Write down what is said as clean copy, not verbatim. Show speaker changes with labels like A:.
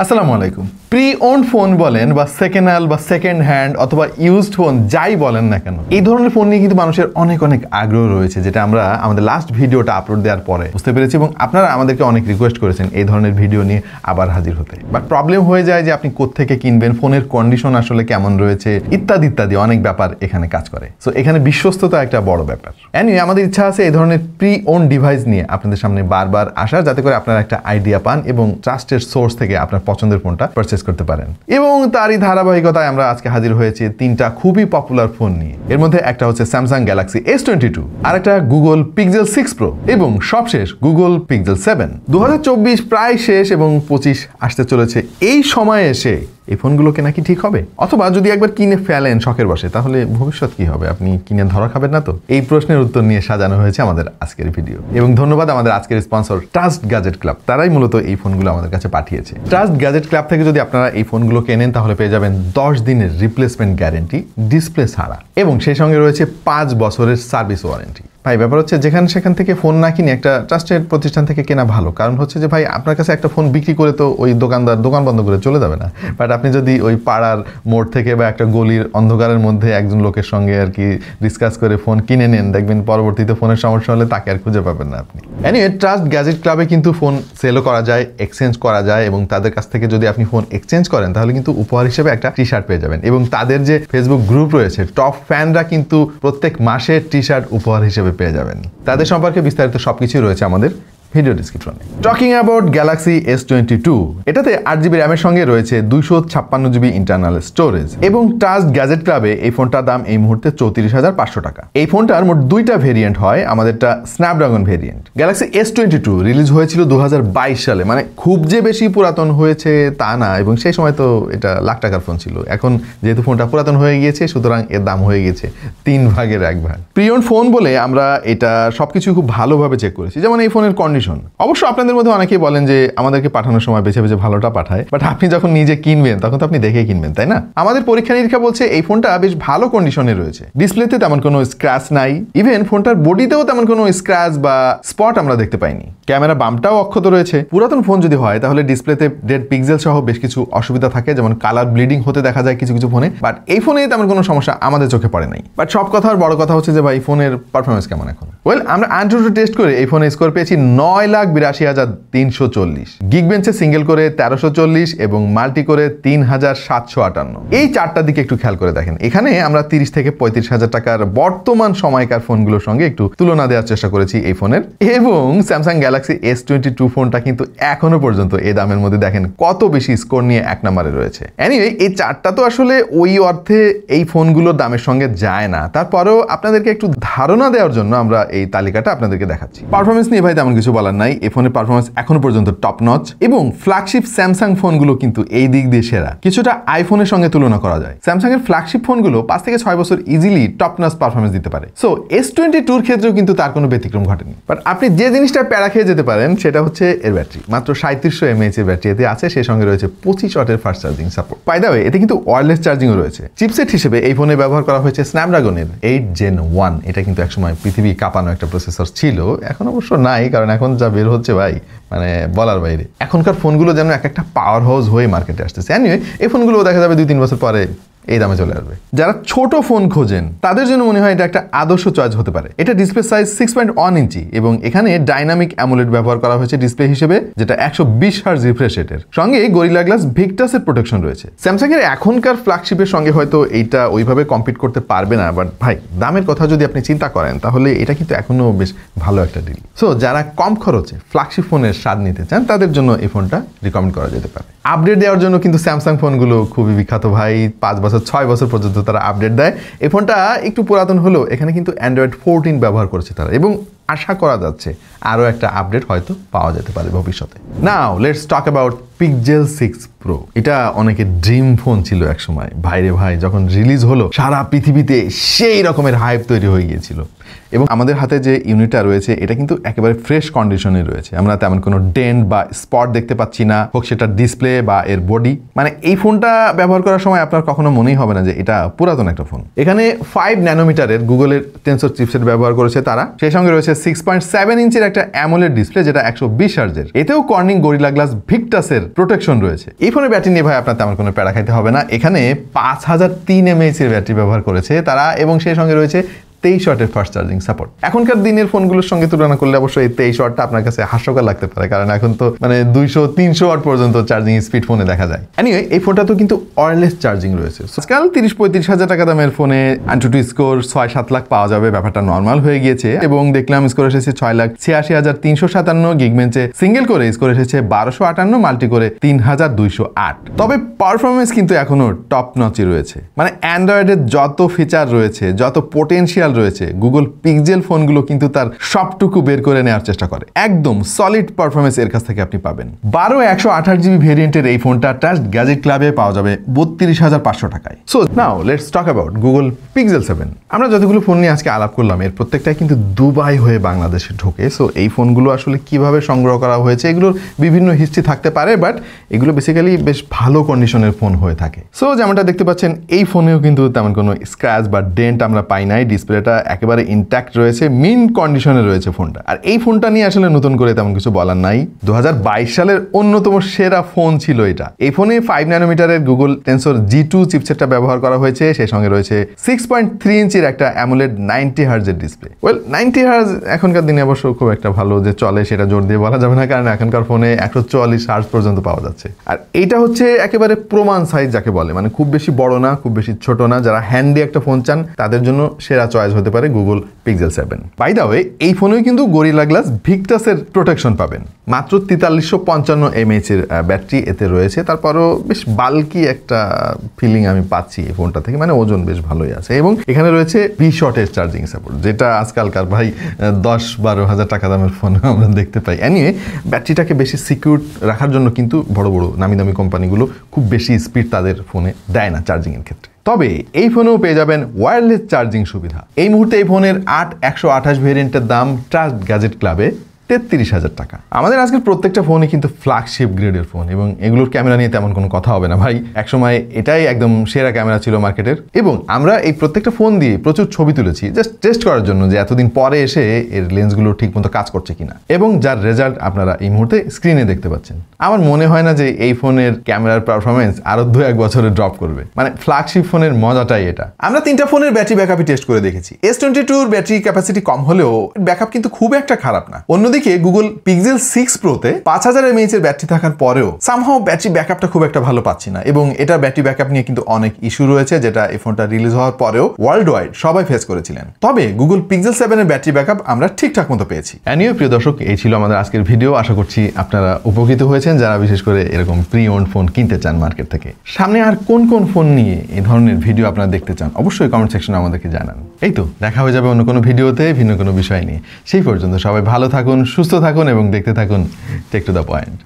A: আসসালামু আলাইকুম। Pre owned phone বলেন বা সেকেন্ড হ্যান্ড বা সেকেন্ড হ্যান্ড অথবা ইউজড ফোন যাই বলেন না কেন, এই ধরনের ফোন নিয়ে কিন্তু মানুষের অনেক অনেক আগ্রহ রয়েছে, যেটা আমরা আমাদের লাস্ট ভিডিওটা আপলোড দেওয়ার পরে বুঝতে পেরেছি এবং আপনারা আমাদেরকে অনেক রিকোয়েস্ট করেছেন এই ধরনের ভিডিও নিয়ে আবার হাজির হতে। বাট প্রবলেম হয়ে যায় যে আপনি কোত্থেকে কিনবেন, ফোনের কন্ডিশন আসলে কেমন রয়েছে, ইত্যাদি ইত্যাদি অনেক ব্যাপার এখানে কাজ করে। সো এখানে বিশ্বস্ততা একটা বড় ব্যাপার। এনিওয়ে আমাদের ইচ্ছা আছে এই ধরনের প্রি ওন্ড ডিভাইস নিয়ে আপনাদের সামনে বারবার আসার, যাতে করে আপনারা একটা আইডিয়া পান এবং ট্রাস্টের সোর্স থেকে আপনার পছন্দের ফোনটা পারচেজ করতে পারেন। এবং তারই ধারাবাহিকতায় আমরা আজকে হাজির হয়েছি তিনটা খুবই পপুলার ফোন নিয়ে। এর মধ্যে একটা হচ্ছে স্যামসাং গ্যালাক্সি S22, আর একটা গুগল পিক্সেল 6 প্রো এবং সবশেষ গুগল পিক্সেল 7। 2024 প্রায় শেষ এবং 25 আসতে চলেছে। এই সময়ে এসে এই ফোনগুলো কেনা কি ঠিক হবে? অথবা যদি একবার কিনে ফেলেন শখের বসে, তাহলে ভবিষ্যৎ কি হবে? আপনি কিনে ধরা খাবেন না তো? এই প্রশ্নের উত্তর নিয়ে সাজানো হয়েছে আমাদের আজকের ভিডিও। এবং ধন্যবাদ আমাদের আজকের স্পন্সর ট্রাস্ট গ্যাজেট ক্লাব। তারাই মূলত এই ফোনগুলো আমাদের কাছে পাঠিয়েছে। ট্রাস্ট গ্যাজেট ক্লাব থেকে যদি আপনারা এই ফোনগুলো কেনেন, তাহলে পেয়ে যাবেন 10 দিনের রিপ্লেসমেন্ট গ্যারেন্টি ডিসপ্লে ছাড়া, এবং সেই সঙ্গে রয়েছে 5 বছরের সার্ভিস ওয়ারেন্টি। ভাই ব্যাপার হচ্ছে যেখানে সেখান থেকে ফোন না কিনে একটা ট্রাস্টেড প্রতিষ্ঠান থেকে কেনা ভালো। কারণ হচ্ছে যে ভাই আপনার কাছে একটা ফোন বিক্রি করে তো ওই দোকানদার দোকান বন্ধ করে চলে যাবে না। বাট আপনি যদি ওই পাড়ার মোড় থেকে বা একটা গলির অন্ধকারের মধ্যে একজন লোকের সঙ্গে আর কি ডিসকাস করে ফোন কিনে নেন, দেখবেন পরবর্তীতে ফোনের সমস্যা হলে তাকে আর খুঁজে পাবেন না আপনি। এনিওয়ে ট্রাস্ট গ্যাজেট ক্লাবে কিন্তু ফোন সেলও করা যায়, এক্সচেঞ্জ করা যায়, এবং তাদের কাছ থেকে যদি আপনি ফোন এক্সচেঞ্জ করেন তাহলে কিন্তু উপহার হিসেবে একটা টি শার্ট পেয়ে যাবেন। এবং তাদের যে ফেসবুক গ্রুপ রয়েছে, টপ ফ্যানরা কিন্তু প্রত্যেক মাসে টি শার্ট উপহার হিসেবে পেয়ে যাবেন। তাদের সম্পর্কে বিস্তারিত সবকিছুই রয়েছে আমাদের ভিডিও ডিসক্রিপশনে। টকিং অ্যাবাউট গ্যালাক্সি S22, এটাতে 8GB র্যামের সঙ্গে রয়েছে 256GB ইন্টারনাল স্টোরেজ, এবং ট্রাস্ট গ্যাজেট ক্লাবে এই ফোনটার দাম এই মুহূর্তে 34,500 টাকা। এই ফোনটার মোট দুইটা ভেরিয়েন্ট হয়, আমাদেরটা Snapdragon variant. Galaxy S22 release হয়েছিল 2022 সালে, মানে খুব যে বেশি পুরাতন হয়েছে তা না, এবং সেই সময় তো এটা লাখ টাকার ফোন ছিল। এখন যেহেতু ফোনটা পুরাতন হয়ে গিয়েছে, সুতরাং এর দাম হয়ে গেছে 3 ভাগের 1 ভাগ। প্রিয়ন ফোন বলে আমরা এটা সবকিছু খুব ভালোভাবে চেক করেছি। যেমন এই ফোনের কন্ডিশন, অবশ্য আপনাদের মধ্যে অনেকেই বলেন যে আমাদেরকে পাঠানোর সময় বেছে বেছে ভালোটা পাঠায়, বাট আপনি যখন নিজে কিনবেন তখন তো আপনি দেখে কিনবেন, তাই না? আমাদের পরীক্ষা নিরীক্ষা বলছে এই ফোনটা বেশ ভালো কন্ডিশনে রয়েছে। ডিসপ্লেতে তেমন কোনো স্ক্র্যাচ নাই, ইভেন ফোনটার বডিতেও তেমন কোনো স্ক্র্যাচ বা স্পট আমরা দেখতে পাইনি। ক্যামেরা বামটাও অক্ষত রয়েছে। পুরাতন ফোন যদি হয় তাহলে ডিসপ্লেতে ডেড পিক্সেল সহ বেশ কিছু অসুবিধা থাকে, যেমন কালার ব্লিডিং হতে দেখা যায় কিছু কিছু ফোনে, বাট এই ফোনে তেমন কোনো সমস্যা আমাদের চোখে পড়ে নাই। বাট সব কথার বড় কথা হচ্ছে যে ভাই ফোনের পারফরমেন্স কেমন এখন। ওয়েল, আমরা অ্যান্ড্রয়েড টেস্ট করে এই ফোনে স্কোর পেয়েছি 9,82,340, গিগবেঞ্চে সিঙ্গেল করে 1340 এবং মাল্টি করে 3,758। এই চারটার দিকে একটু খেয়াল করে দেখেন। এখানে আমরা 30 থেকে 35,000 টাকার বর্তমান সময়কার ফোনগুলোর সঙ্গে একটু তুলনা দেওয়ার চেষ্টা করেছি এই ফোনের, এবং স্যামসাং গ্যালাক্সি S22 ফোনটা কিন্তু এখনো পর্যন্ত এই দামের মধ্যে দেখেন কত বেশি স্কোর নিয়ে 1 নম্বরে রয়েছে। এনিওয়ে এই চারটা তো আসলে ওই অর্থে এই ফোনগুলোর দামের সঙ্গে যায় না, তারপরেও আপনাদেরকে একটু ধারণা দেওয়ার জন্য আমরা এই তালিকাটা আপনাদেরকে দেখাচ্ছি। পারফরমেন্স নিয়ে ভাই তেমন কিছু বলার নাই, এই ফোনের পারফরমেন্স এখনো পর্যন্ত টপ নচ, এবং ফ্ল্যাগশিপ স্যামসাং ফোনগুলো কিন্তু এই দিক দিয়ে সেরা। কিছুটা আইফোনের সঙ্গে তুলনা করা যায়। স্যামসাং এর ফ্ল্যাগশিপ ফোনগুলো 5 থেকে 6 বছর ইজিলি টপ নচ পারফরমেন্স দিতে পারে। সো S22 ক্ষেত্রেও কিন্তু তার কোনো ব্যতিক্রম ঘটেনি। বাট আপনি যে জিনিসটা প্যারা খেয়ে যেতে পারেন সেটা হচ্ছে এর ব্যাটারি। মাত্র 3700 mAh এর ব্যাটারি এতে আছে, সেই সঙ্গে রয়েছে 25 ওয়াটের fast charging support. By the way, এতে কিন্তু ওয়্যারলেস চার্জিংও রয়েছে। চিপসেট হিসেবে এই ফোনে ব্যবহার করা হয়েছে স্ন্যাপড্রাগনের 8 Gen 1। এটা কিন্তু একসময় পৃথিবী কাঁপানো একটা প্রসেসর ছিল, এখন অবশ্য নাই, কারণ এখন যা বের হচ্ছে ভাই মানে বলার বাইরে। এখনকার ফোনগুলো যেন একটা পাওয়ার হাউস হয়ে মার্কেটে আসতেছে। এনিওয়ে এই ফোনগুলো দেখা যাবে 2-3 বছর পরে এই দামে চলে আসবে। যারা ছোট ফোন খোঁজেন তাদের জন্য মনে হয় এটা একটা আদর্শ চয়েস হতে পারে। এটা ডিসপ্লে সাইজ 6.1 ইঞ্চি, এবং এখানে ডাইনামিক অ্যামোলেড ব্যবহার করা হয়েছে ডিসপ্লে হিসেবে, যেটা 120 হার্জ রিফ্রেশ রেটের সঙ্গে গরিলা গ্লাস ভিক্টাসের প্রোটেকশন রয়েছে। স্যামসাং এর এখনকার ফ্ল্যাগশিপের সঙ্গে হয়তো এইটা ওইভাবে কম্পিট করতে পারবে না, বাট ভাই দামের কথা যদি আপনি চিন্তা করেন তাহলে এটা কিন্তু এখনো বেশ ভালো একটা ডিল। সো যারা কম খরচে ফ্ল্যাগশিপ ফোনের স্বাদ নিতে চান তাদের জন্য এই ফোনটা রিকমেন্ড করা যেতে পারে। আপডেট দেওয়ার জন্য কিন্তু স্যামসাং ফোনগুলো খুবই বিখ্যাত ভাই। 5 বছর 6 বছর পর্যন্ত তারা আপডেট দেয়। এই ফোনটা একটু পুরাতন হলেও এখানে কিন্তু অ্যান্ড্রয়েড 14 ব্যবহার করেছে তারা, এবং আশা করা যাচ্ছে আরও একটা আপডেট হয়তো পাওয়া যেতে পারে ভবিষ্যতে। Now let's talk about pixel 6 pro. এটা অনেকের ড্রিম ফোন ছিল এক সময়। ভাইরে ভাই, যখন রিলিজ হলো সারা পৃথিবীতে সেই রকমের হাইপ তৈরি হয়ে গিয়েছিল। এবং আমাদের হাতে যে ইউনিটটা রয়েছে এটা কিন্তু একেবারে ফ্রেশ কন্ডিশনে রয়েছে, আমরা তেমন কোনো ডেন্ট বা স্পট দেখতে পাচ্ছি না, হোক সেটা ডিসপ্লে বা এর বডি। মানে এই ফোনটা ব্যবহার করার সময় আপনার কখনো মনেই হবে না যে এটা পুরাতন একটা ফোন। এখানে 5 ন্যানোমিটারের গুগলের টেনসর চিপসেট ব্যবহার করেছে তারা, সেই সঙ্গে রয়েছে 6.7 ইঞ্চির একটা অ্যামোলেড ডিসপ্লে যেটা 120 হার্জের। এতেও কর্নিং গরিলা গ্লাস ভিক্টাসের প্রোটেকশন রয়েছে। এই ফোনের ব্যাটারি নিয়ে ভাই আপনার তেমন কোনো প্যারা খাইতে হবে না, এখানে 5003 mAh এর ব্যাটারি ব্যবহার করেছে তারা, এবং সেই সঙ্গে রয়েছে 23 ওয়াটের ফাস্ট চার্জিং সাপোর্ট। এখনকার দিনের ফোনগুলোর সঙ্গে তুলনা করলে অবশ্যই এই 23 ওয়াটটা আপনার কাছে হাস্যকর লাগতে পারে, কারণ এখন তো মানে 200-300 ওয়াট পর্যন্ত চার্জিং স্পিড ফোনে দেখা যায়। এনিওয়ে এই ফোনটা তো কিন্তু ওয়্যারলেস চার্জিং রয়েছে। আজকাল 30-35 হাজার টাকা দামের ফোনে AnTuTu স্কোর 6-7 লাখ পাওয়া যাবে, ব্যাপারটা নর্মাল হয়ে গিয়েছে। এবং দেখলাম স্কোর এসেছে 6,86,357, গিগবেঞ্চে সিঙ্গেল করে স্কোর এসেছে 1258, মাল্টি করে 3,208। তবে পারফরমেন্স কিন্তু এখনো টপ নচই রয়েছে। মানে অ্যান্ড্রয়েডের যত ফিচার রয়েছে, যত পোটেনশিয়াল রয়েছে, গুগল পিক্সেল ফোনগুলো কিন্তু তার সবটুকু বের করে নেওয়ার চেষ্টা করে। একদম সলিড পারফরমেন্স এর কাছ থেকে আপনি পাবেন। 12/128GB ভেরিয়েন্টের এই ফোনটা ট্রাস্ট গ্যাজেট ক্লাবে পাওয়া যাবে 32,500 টাকায়। So now let's talk about Google Pixel 7। আমরা যতগুলো ফোন নিয়ে আজকে আলাপ করলাম এর প্রত্যেকটাই কিন্তু দুবাই হয়ে বাংলাদেশে ঢোকে। সো এই ফোনগুলো আসলে কিভাবে সংগ্রহ করা হয়েছে এগুলোর বিভিন্ন হিস্ট্রি থাকতে পারে, বাট এগুলো বেসিক্যালি বেশ ভালো কন্ডিশনের ফোন হয়ে থাকে। সো যেমনটা দেখতে পাচ্ছেন এই ফোনেও কিন্তু তেমন কোনো স্ক্র্যাচ বা ডেন্ট আমরা পাই নাই, ডিসপ্লেটা একেবারে ইনট্যাক্ট রয়েছে, মিন্ট কন্ডিশনে রয়েছে ফোনটা। আর এই ফোনটা নিয়ে আসলে নতুন করে তেমন কিছু বলার নাই, 2022 সালের অন্যতম সেরা ফোন ছিল এটা। এই ফোনে 5 ন্যানোমিটারের গুগল টেনসর G2 চিপসেটটা ব্যবহার করা হয়েছে, সেই সঙ্গে রয়েছে 6.3 ইঞ্চির একটা অ্যামোলেড 90 হার্জের ডিসপ্লে। ওয়েল 90 হার্জ এখনকার দিনে অবশ্য খুব একটা ভালো যে চলে সেটা জোর দিয়ে বলা যাবে না, কারণ এখনকার ফোনে 144 হার্জ পর্যন্ত পাওয়া যাচ্ছে। আর এইটা হচ্ছে একেবারে প্রমাণ সাইজ যাকে বলে, মানে খুব বেশি বড় না, খুব বেশি ছোট না। যারা হ্যান্ডি একটা ফোন চান তাদের জন্য সেরা চয়েস হতে পারে Google Pixel 7। By the way এই ফোনেও কিন্তু গরিলা গ্লাস ভিক্টাসের প্রোটেকশন পাবেন। মাত্র 4355 mAh এর ব্যাটারি এতে রয়েছে, তারপরও বেশ বাল্কি একটা ফিলিং আমি পাচ্ছি এই ফোনটা থেকে, মানে ওজন বেশ ভালোই আছে। এবং এখানে রয়েছে 20 ওয়াটের চার্জিং সাপোর্ট, যেটা আজকালকার ভাই 10-12 হাজার টাকা দামের ফোনে আমরা দেখতে পাই। এনিওয়ে ব্যাটারিটাকে বেশি সিকিউর রাখার জন্য কিন্তু বড় বড় নামি দামি কোম্পানিগুলো খুব বেশি স্পিড তাদের ফোনে দেয় না চার্জিংয়ের ক্ষেত্রে। তবে এই ফোনেও পেয়ে যাবেন ওয়্যারলেস চার্জিং সুবিধা। এই মুহূর্তে এই ফোনের 8/128 ভেরিয়েন্টের দাম ট্রাস্ট গ্যাজেট ক্লাবে 33,000 টাকা। আমাদের আজকের প্রত্যেকটা ফোনই কিন্তু ফ্ল্যাগশিপ গ্রেডের ফোন, এবং এগুলোর ক্যামেরা নিয়ে তেমন কোনো কথা হবে না ভাই। একসময় এটাই একদম সেরা ক্যামেরা ছিল মার্কেটের, এবং আমরা এই প্রত্যেকটা ফোন দিয়ে প্রচুর ছবি তুলেছি জাস্ট টেস্ট করার জন্য যে এতদিন পরে এসে এর লেন্সগুলো ঠিক মতো কাজ করছে কিনা, এবং যার রেজাল্ট আপনারা এই মুহূর্তে স্ক্রিনে দেখতে পাচ্ছেন। আমার মনে হয় না যে এই ফোনের ক্যামেরার পারফরমেন্স আরো 2-1 বছরে ড্রপ করবে, মানে ফ্ল্যাগশিপ ফোনের মজাটাই এটা। আমরা 3টা ফোনের ব্যাটারি ব্যাকআপই টেস্ট করে দেখেছি। S22 এর ব্যাটারি ক্যাপাসিটি কম হলেও ব্যাকআপ কিন্তু খুব একটা খারাপ না। অন্যদিকে গুগল পিক্সেল 6 প্রোতে 5000 mAh এর ব্যাটারি থাকার পরেও সামহাও ব্যাটারি ব্যাকআপটা খুব একটা ভালো পাচ্ছি না, এবং এটা ব্যাটারি ব্যাকআপ নিয়ে কিন্তু অনেক ইস্যু রয়েছে, যেটা এই ফোনটা রিলিজ হওয়ার পরেও ওয়ার্ল্ড ওয়াইড সবাই ফেস করেছিলেন। তবে গুগল পিক্সেল 7 এর ব্যাটারি ব্যাকআপ আমরা ঠিকঠাক মতো পেয়েছি। এনিও প্রিয় দর্শক, এই ছিল আমাদের আজকের ভিডিও। আশা করছি আপনারা উপকৃত হয়েছেন, যারা বিশেষ করে এরকম প্রি ওন্ড ফোন কিনতে চান মার্কেট থেকে। সামনে আর কোন কোন ফোন নিয়ে এই ধরনের ভিডিও আপনারা দেখতে চান অবশ্যই কমেন্ট সেকশনে আমাদেরকে জানান। এই তো দেখা হয়ে যাবে অন্য কোনো ভিডিওতে ভিন্ন কোনো বিষয় নিয়ে। সেই পর্যন্ত সবাই ভালো থাকুন, সুস্থ থাকুন এবং দেখতে থাকুন টেক টু দ্য পয়েন্ট।